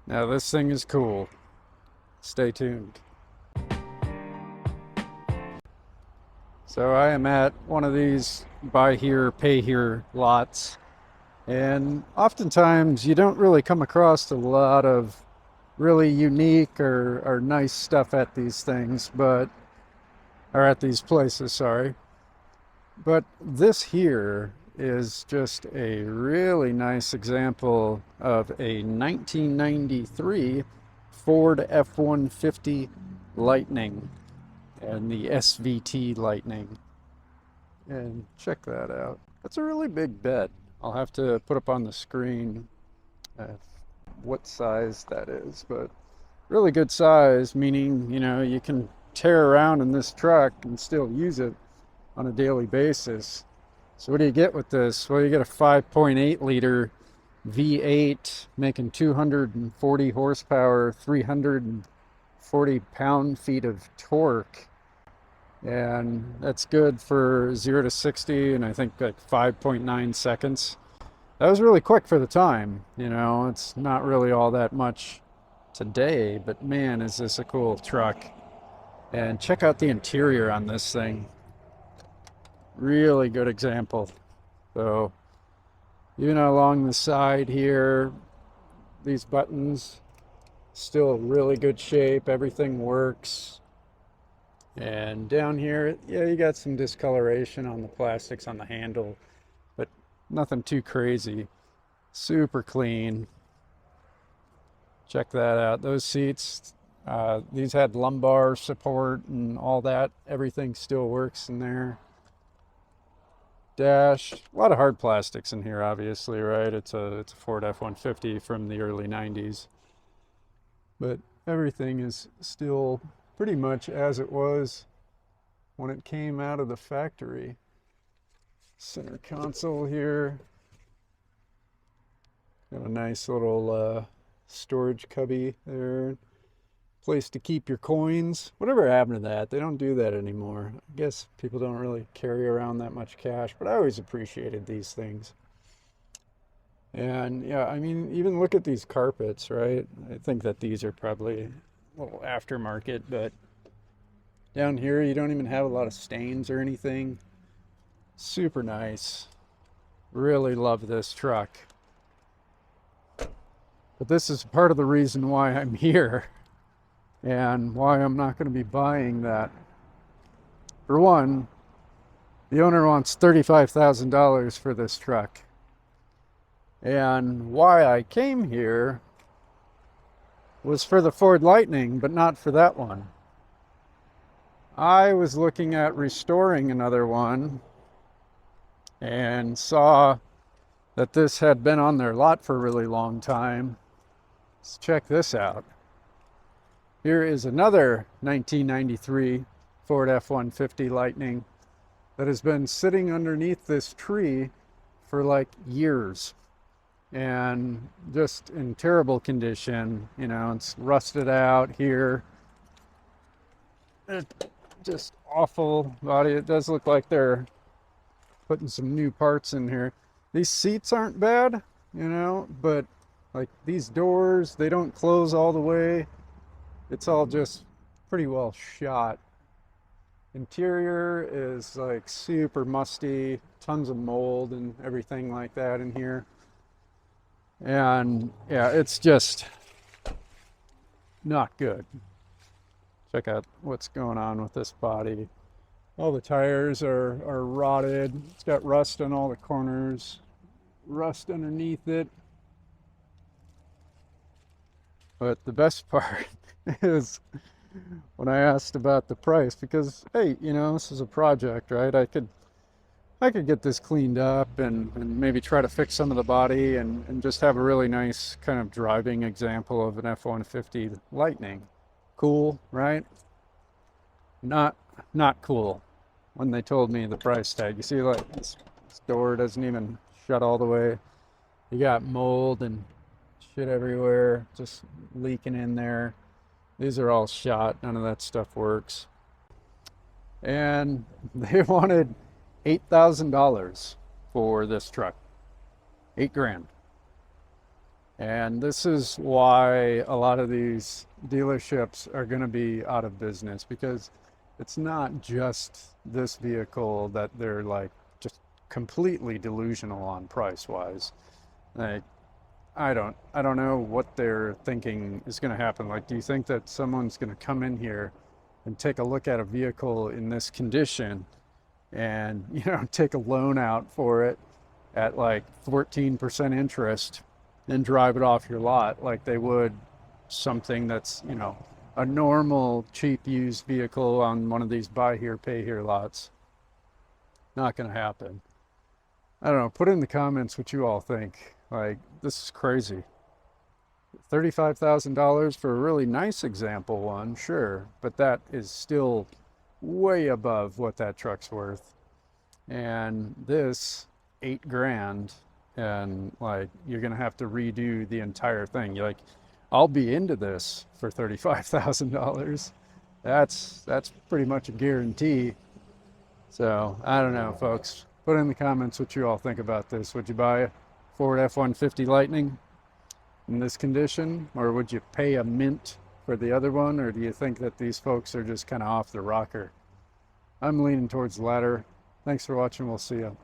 Now this thing is cool. Stay tuned. So I am at one of these buy here, pay here lots. And oftentimes you don't really come across a lot of really unique or nice stuff at these things, or at these places, sorry. But this here is just a really nice example of a 1993 Ford F-150 Lightning and the SVT Lightning. And check that out. That's a really big bed. I'll have to put up on the screen uh, what size that is, but really good size, meaning, you can tear around in this truck and still use it on a daily basis. So what do you get with this? Well, you get a 5.8 liter V8 making 240 horsepower, 340 pound-feet of torque. And that's good for 0 to 60 and I think like 5.9 seconds. That was really quick for the time. It's not really all that much today, but man, is this a cool truck. And check out the interior on this thing. Really good example. So even along the side here, these buttons still really good shape. Everything works. And down here, yeah, you got some discoloration on the plastics on the handle, but nothing too crazy. Super clean. Check that out. Those seats, these had lumbar support and all that. Everything still works in there. Dash, a lot of hard plastics in here, obviously, right? It's a Ford F-150 from the early 90s. But everything is still pretty much as it was when it came out of the factory. Center console here. Got a nice little storage cubby there. Place to keep your coins. Whatever happened to that? They don't do that anymore. I guess people don't really carry around that much cash, but I always appreciated these things. And yeah, I mean, even look at these carpets, right? I think that these are probably a little aftermarket, but down here you don't even have a lot of stains or anything. Super nice. Really love this truck. But this is part of the reason why I'm here and why I'm not going to be buying that. For one, the owner wants $35,000 for this truck. And why I came here was for the Ford Lightning, but not for that one. I was looking at restoring another one and saw that this had been on their lot for a really long time. Let's check this out. Here is another 1993 Ford F-150 Lightning that has been sitting underneath this tree for like years and just in terrible condition. It's rusted out here. It's just awful body. It does look like they're putting some new parts in here. These seats aren't bad, but like these doors, they don't close all the way. It's all just pretty well shot. Interior is like super musty, tons of mold and everything like that in here. And yeah, it's just not good. Check out what's going on with this body. All the tires are rotted. It's got rust on all the corners, rust underneath it. But the best part is when I asked about the price, because hey, this is a project, right? I could get this cleaned up and maybe try to fix some of the body and just have a really nice kind of driving example of an F-150 Lightning. Cool, right? Not cool when they told me the price tag. You see, like this door doesn't even shut all the way. You got mold and shit everywhere, just leaking in there. These are all shot. None of that stuff works. And they wanted $8,000 for this truck. $8,000. And this is why a lot of these dealerships are going to be out of business, because it's not just this vehicle that they're like just completely delusional on price wise. Like, I don't know what they're thinking is going to happen. Like, do you think that someone's going to come in here and take a look at a vehicle in this condition and, take a loan out for it at like 14% interest and drive it off your lot like they would something that's, a normal cheap used vehicle on one of these buy here, pay here lots? Not going to happen. I don't know. Put in the comments what you all think. Like, this is crazy. $35,000 for a really nice example one, sure, but that is still way above what that truck's worth. And this, 8 grand, and like you're gonna have to redo the entire thing. You're like, I'll be into this for $35,000. That's pretty much a guarantee. So I don't know, folks. Put in the comments what you all think about this. Would you buy a Ford F-150 Lightning in this condition, or would you pay a mint for the other one, or do you think that these folks are just kind of off the rocker? I'm leaning towards the latter. Thanks for watching. We'll see you.